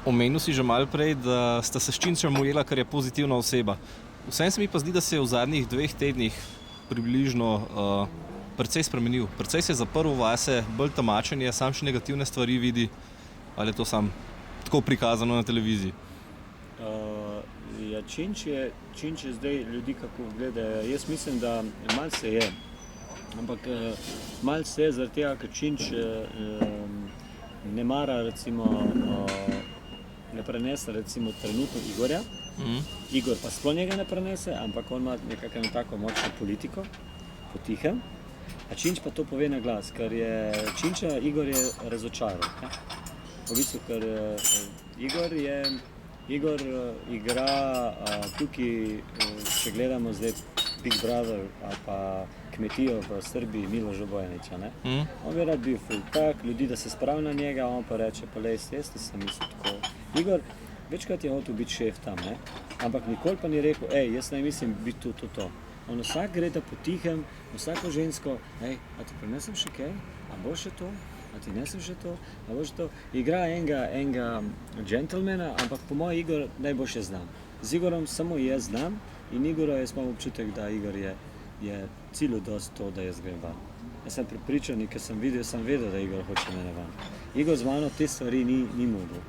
Omenil si že malo prej, da sta se s Činčem ujela, ker je pozitivna oseba. Vsem se mi pa zdi, da se je v zadnjih 2 tednih približno precej spremenil. Precej se je zaprl vase, bolj tamačen je, sam še negativne stvari vidi. Ali je to sam tako prikazano na televiziji? Ja, Činč je zdaj ljudi kako gledajo. Jaz mislim, da malce je. Ampak malce je zaradi tega, ker Činč ne mara recimo ne prenese recimo trenutno Igorja. Igor pa sploh njega ne prenese, ampak on ima nekakšno tako močno politiko, potihem. A Činč pa to pove na glas, ker je Činča Igor je razočaral. V bistvu, ker Igor igra tukaj, če gledamo zdaj Big Brother ali pa Kmetijo v Srbiji Miloša Bojanića, ne? On bi rad bil ful tak, ljudi, da se spravi na njega, on pa reče, pa lej, jaz nisem mislil tako. Igor večkrat je hotel biti šef tam, ne? Ampak nikoli pa ni rekel, jaz ne mislim biti to. On vsak gre da potihem, vsako žensko, a ti prinesem še kaj, a bo še to? A ti nesem še to? A bo še to? Igra enega džentlmena, ampak po mojem Igor najboljše znam. Z Igorom samo jaz znam in Igora jaz imam občutek, da Igor je cilju dosti to, da jaz grem van. Jaz sem prepričan, ker sem vedel, da Igor hoče mene van. Igor z mano te stvari ni mogel.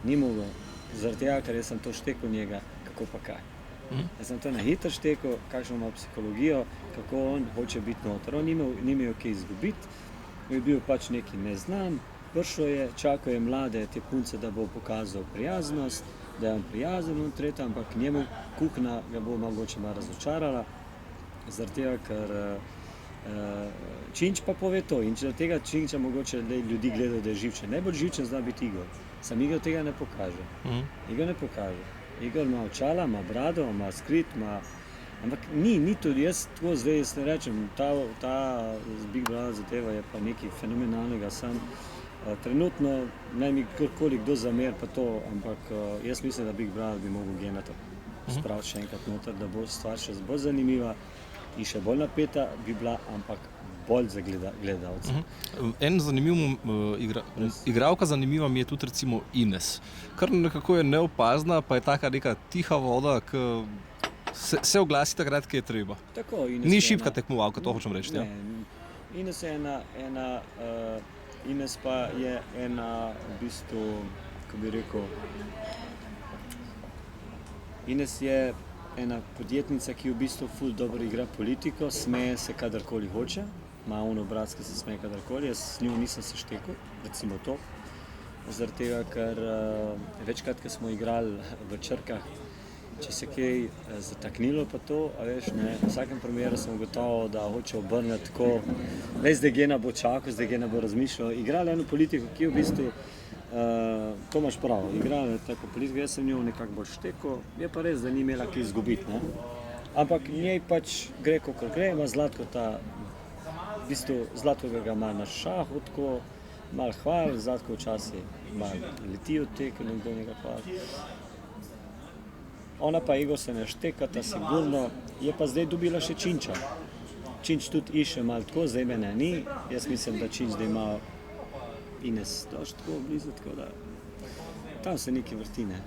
Ni mogel, zaradi tega, ker jaz sem to štekel njega, kako pa kaj. Jaz sem to na hitro štekel, kakšno ima psihologijo, kako on hoče biti noter. On ni imel kaj izgubiti, je bil pač neki neznan, prišel je, čakal je mlade te punce, da bo pokazal prijaznost, da je on prijazen, on tretja, ampak njemu kuhna ga bo mogoče malo razočarala, zaradi tega, ker Činč pa pove to in zaradi tega Činča mogoče ljudi gledajo, da je živčen. Najbolj živčen zna biti Igor, sam Igor tega ne pokaže. Igor ne pokaže. Igor ima očala, ima brado, ima skrit, ampak ni tudi, jaz tako zdaj ne rečem, ta Big Brother zadeva je pa nekaj fenomenalnega, sam trenutno naj mi kdo zamer pa to, ampak jaz mislim, da Big Brother bi mogel Geneta spraviti še enkrat noter, da bo stvar še bolj zanimiva in še bolj napeta bi bila, ampak bolj za gledalce. En zanimiv igralka zanimiva mi je tudi recimo Ines. Kar nekako je neopazna, pa je taka neka tiha voda, ki se oglasi takrat, ki je treba. Tako, ni šibka tekmovalka, to hočem reči. Ines je Ines pa je ena v bistvu, ko bi rekel, Ines je ena podjetnica, ki v bistvu ful dobro igra politiko, smeje se kadarkoli hoče, ima on obraz, ki se smeje kadarkoli, jaz s njo nisem se štekel, recimo to, zaradi tega, ker večkrat, ko smo igrali v Črkah, če se kaj zataknilo pa to, a veš, ne, v vsakem primeru sem ugotovil, da hoče obrniti tako, zdaj Gena bo čakal, zdaj Gena bo razmišljal, igrali eno politiko, ki v bistvu, to imaš prav, igrali tako politiko, jaz sem njo nekako bolj štekel, je pa res, da ni imela kaj izgubiti, ne, ampak njej pač gre, kakor gre, ima Zlatko ta, v bistvu Zlatko ga ima na šahu tako, malo hvali, Zlatko včasih malo leti od te, ker nekdo njega hvali. Ona pa Igor se ne štekata sigurno, je pa zdaj dobila še Činča. Činč tudi išče malo tako, zdaj mene ni, jaz mislim, da Činč zdaj ima Ines dosti tako blizu, tako da tam se nekaj vrti, ne.